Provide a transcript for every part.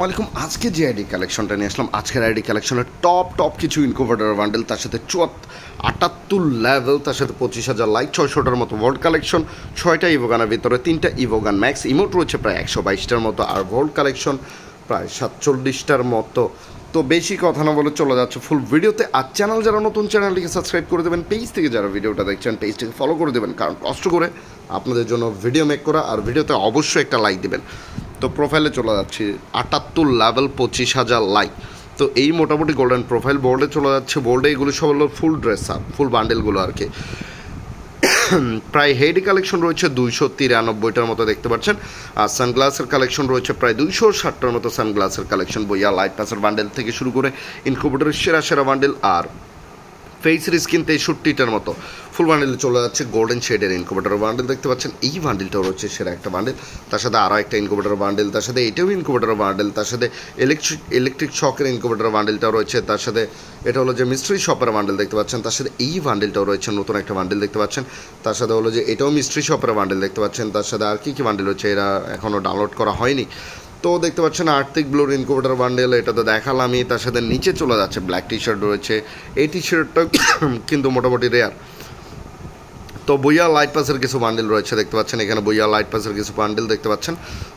ওয়ালাইকুম। আজকে যে আইডি কালেকশনটা নিয়ে আসলাম, আজকের আইডি কালেকশনের টপ কিছু ইনকোভার্টার বান্ডেল, তার সাথে 78 লেভেল, তার সাথে 25,000 লাইক, 600টার মতো ভোল্ট কালেকশন, 6টা ইভোগানের ভিতরে 3টা ইভোগান ম্যাক্স, ইমোট রয়েছে প্রায় 122টার মতো, আর ভোল্ট কালেকশন প্রায় 47টার মতো। তো বেশি কথা না বলে চলে যাচ্ছে ফুল ভিডিওতে। আর চ্যানেল যারা নতুন, চ্যানেলটিকে সাবস্ক্রাইব করে দেবেন, পেজ থেকে যারা ভিডিওটা দেখছেন পেজটিকে ফলো করে দেবেন, কারণ কষ্ট করে আপনাদের জন্য ভিডিও মেক করা, আর ভিডিওতে অবশ্যই একটা লাইক দেবেন। তো প্রোফাইলে চলে যাচ্ছি, 78 লেভেল, 25,000 লাইক। তো এই মোটামুটি গোল্ডেন প্রোফাইল বোল্ডে চলে যাচ্ছে। বোল্ডে এগুলো সব হলো ফুল ড্রেস আপ, ফুল বান্ডেলগুলো আর কি। প্রায় হেডি কালেকশন রয়েছে 293টার মতো দেখতে পাচ্ছেন, আর সানগ্লাসের কালেকশন রয়েছে প্রায় 260টার মতো সানগ্লাসের কালেকশন। বইয়া লাইট পাসের বান্ডেল থেকে শুরু করে ইনকুবেটরের সেরা বান্ডেল, আর ফেসের স্কিন 63টার মতো ফুল বান্ডেলে চলে যাচ্ছে। গোল্ডেন শেডের ইনকুবেটর বান্ডেল দেখতে পাচ্ছেন, এই বান্ডেলটাও রয়েছে সেরা একটা বান্ডেল। তার সাথে আরও একটা ইনকুবেটর বান্ডেল, তার সাথে এটাও ইনকুবেটর বান্ডেল, তার সাথে ইলেকট্রিক শকের ইনকুবেটর বান্ডেলটাও রয়েছে। তার সাথে এটা হলো যে মিস্ট্রি শপের বান্ডেল দেখতে পাচ্ছেন, তার সাথে এই বান্ডেলটাও রয়েছে, নতুন একটা বান্ডেল দেখতে পাচ্ছেন। তার সাথে হলো যে এটাও মিস্ট্রি শপের বান্ডেল দেখতে পাচ্ছেন। তার সাথে আর কী বান্ডেল হচ্ছে, এরা এখনও ডাউনলোড করা হয়নি। তো দেখতে পাচ্ছেন আর্থিক ব্লুর ইনকুবেটর বান্ডেল, এটা তো দেখালামই। তার সাথে নিচে চলে যাচ্ছে ব্ল্যাক টি শার্ট রয়েছে, এই টি শার্টটা কিন্তু মোটামুটি রেয়ার। তো বইয়া লাইট পাসের কিছু বান্ডেল রয়েছে দেখতে পাচ্ছেন, এখানে বইয়া লাইট পাসের কিছু বান্ডেল দেখতে পাচ্ছেন।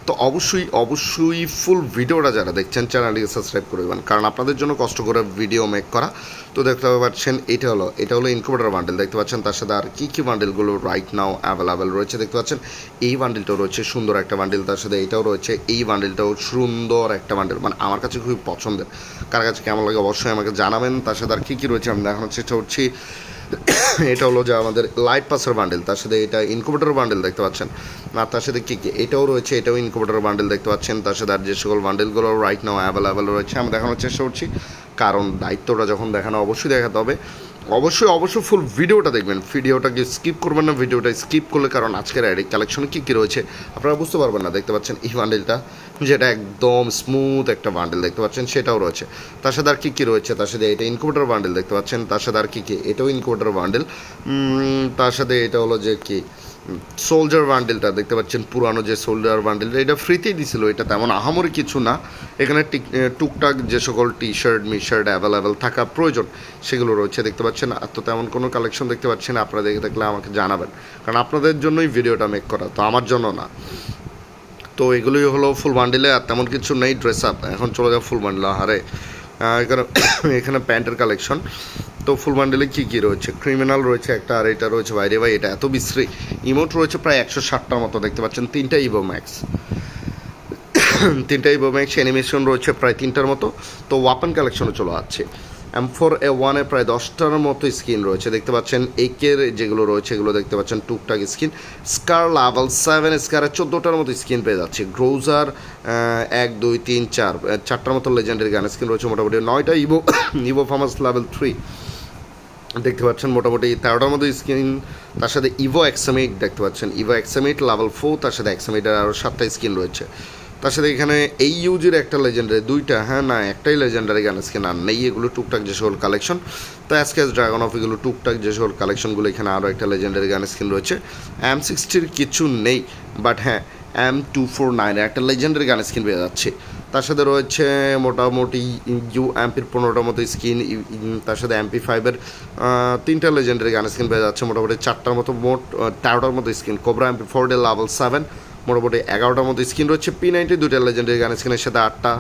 তো অবশ্যই ফুল ভিডিওটা যারা দেখছেন চ্যানেলটিকে সাবস্ক্রাইব করে দেবেন, কারণ আপনাদের জন্য কষ্ট করে ভিডিও মেক করা। তো দেখতে পাচ্ছেন এটা হলো ইনকুবেটর বান্ডেল দেখতে পাচ্ছেন। তার সাথে আর কী বান্ডেলগুলো রাইট নাও অ্যাভেলেবেল রয়েছে দেখতে পাচ্ছেন। এই বান্ডেলটাও রয়েছে, সুন্দর একটা বান্ডেল। তার সাথে এটাও রয়েছে, এই বান্ডেলটাও সুন্দর একটা বান্ডেল, মানে আমার কাছে খুবই পছন্দের। কার কাছে কেমন লাগে অবশ্যই আমাকে জানাবেন। তার সাথে আর কী রয়েছে আমি দেখানোর চেষ্টা করছি। এটা হলো যে আমাদের লাইট পাসের বান্ডেল, তার সাথে এটা ইনকুবেটর বান্ডেল দেখতে পাচ্ছেন। আর তার সাথে কী এটাও রয়েছে, এটাও ইনকুবেটর বান্ডেল দেখতে পাচ্ছেন। তার সাথে আর যে সকল বান্ডেলগুলো রাইট নাও অ্যাভেলেবেল রয়েছে আমি দেখানোর চেষ্টা করছি, কারণ দায়িত্বটা যখন দেখানো অবশ্যই দেখাতে হবে। অবশ্যই ফুল ভিডিওটা দেখবেন, ভিডিওটাকে স্কিপ করবেন না। ভিডিওটা স্কিপ করলে, কারণ আজকের আইডি কালেকশনে কী রয়েছে আপনারা বুঝতে পারবেন না। দেখতে পাচ্ছেন এই বান্ডেলটা, যেটা একদম স্মুথ একটা বান্ডেল দেখতে পাচ্ছেন, সেটাও রয়েছে। তার সাথে আর কী রয়েছে, তার সাথে এটা ইনকুবেটর বান্ডেল দেখতে পাচ্ছেন। তার সাথে আর কী এটাও ইনকুবেটর বান্ডেল। তার সাথে এটা হলো যে কি সোলজার বান্ডেলটা দেখতে পাচ্ছেন, পুরানো যে সোলজার বান্ডেলটা, এটা ফ্রিতেই দিছিল। এটা তেমন আহামরি কিছু না, এখানে টুকটাক যে সকল টি শার্ট মিশার্ট অ্যাভেলেবেল থাকা প্রয়োজন সেগুলো রয়েছে দেখতে পাচ্ছেন। আর তো তেমন কোনো কালেকশন দেখতে পাচ্ছেন, আপনারা দেখে থাকলে আমাকে জানাবেন, কারণ আপনাদের জন্যই ভিডিওটা মেক করা, তো আমার জন্য না। তো এগুলোই হলো ফুল বান্ডেলে, আর তেমন কিছু নেই ড্রেস আপ। এখন চলে যাও ফুল বান্ডেল। আরে এখানে প্যান্টের কালেকশন। তো ফুল বান্ডেলে কী রয়েছে, ক্রিমিনাল রয়েছে একটা, আর এটা রয়েছে বাইরে ভাই, এটা এত বিশ্রী। ইমোট রয়েছে প্রায় 160টার মতো দেখতে পাচ্ছেন, 3টা ইভো ম্যাক্স, 3টা ইভো ম্যাক্স, অ্যানিমেশন রয়েছে প্রায় 3টার মতো। তো ওয়াপেন কালেকশনে চলে যাচ্ছে। M4A1-এ প্রায় 10টার মতো স্কিন রয়েছে দেখতে পাচ্ছেন। একের যেগুলো রয়েছে এগুলো দেখতে পাচ্ছেন টুকটাক স্কিন। স্কার লেভেল 7 স্কারের 14টার মতো স্কিন পেয়ে যাচ্ছে। গ্রোজার 1 2 3 4 4টার মতো লেজেন্ডারি গান স্কিন রয়েছে। মোটামুটি 9টা ইভো ফার্মাস লেভেল 3 দেখতে পাচ্ছেন, মোটামুটি 13টার মতো স্কিন। তার সাথে ইভো এক্সামিট দেখতে পাচ্ছেন, ইভো এক্সামিট লেভেল 4, তার সাথে এক্সামিটের আরও 7টা স্কিন রয়েছে। তার সাথে এখানে এই ইউজের একটা লেজেন্ডারি, 2টা, হ্যাঁ না একটাই লেজেন্ডারি গান স্কিন আর নেই। এগুলো টুকটাক যে সকল কালেকশন। তো অ্যাসকেস ড্রাগন অফ এগুলো টুকটাক যে সকল কালেকশনগুলো, এখানে আরও একটা লেজেন্ডারি গান স্কিন রয়েছে। M60-র কিছু নেই, বাট হ্যাঁ M249-এর একটা লেজেন্ডারি গান স্কিন পেয়ে যাচ্ছে। তার সাথে রয়েছে মোটামুটি MP-র 15টার মতো স্কিন। তার সাথে MP5-এর 3টা লেজেন্ডারি গান স্কিন পেয়ে যাচ্ছে। মোটামুটি 4টার মতো, মোট 13টার মতো স্কিন। কোবরা MP4 লেভেল 7 মোটামুটি 11টার মতো স্কিন রয়েছে। P90 2টা লেজেন্ডারি গান স্কিনের সাথে 8টা,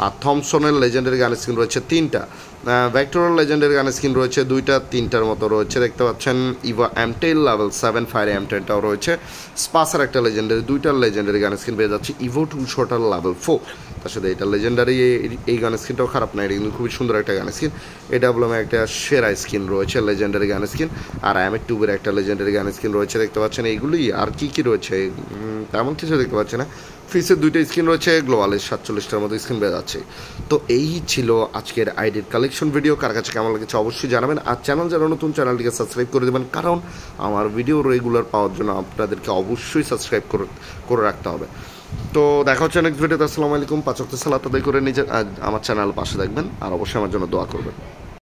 আর থমসনের লেজেন্ডারি গান স্কিন রয়েছে 3টা। ভেক্টরের লেজেন্ডারি গান স্কিন রয়েছে 2টা, 3টার মতো রয়েছে দেখতে পাচ্ছেন। ইভো M10 লেভেল 7 ফায়ার M10টাও রয়েছে। স্পাসের একটা লেজেন্ডারি, 2টার লেজেন্ডারি গান স্কিন পেয়ে যাচ্ছে। ইভো 200টার লেভেল 4, তার সাথে এটা লেজেন্ডারি। এই গান স্কিনটাও খারাপ না, এটা কিন্তু খুবই সুন্দর একটা গান স্কিন। এটা বললাম একটা সেরা স্কিন রয়েছে, লেজেন্ডারি গান স্কিন। আর M2-এর একটা লেজেন্ডারি গান স্কিন রয়েছে দেখতে পাচ্ছেন। এইগুলোই, আর কী রয়েছে তেমন কিছু দেখতে পাচ্ছি না। ফিসের 2টা স্কিন রয়েছে, গ্লোবালের 47টার মতো স্কিন পেয়ে যাচ্ছে। তো এই ছিল আজকের আইডির কালেকশন ভিডিও। কার কাছে কেমন লেগেছে অবশ্যই জানাবেন, আর চ্যানেল যারা নতুন চ্যানেলটিকে সাবস্ক্রাইব করে দেবেন, কারণ আমার ভিডিও রেগুলার পাওয়ার জন্য আপনাদেরকে অবশ্যই সাবস্ক্রাইব করে রাখতে হবে। তো দেখা হচ্ছে নেক্সট ভিডিওতে। আসসালামু আলাইকুম। 5 ওয়াক্ত সালাত আদায় করে নিজের আমার চ্যানেল পাশে দেখবেন, আর অবশ্যই আমার জন্য দোয়া করবেন।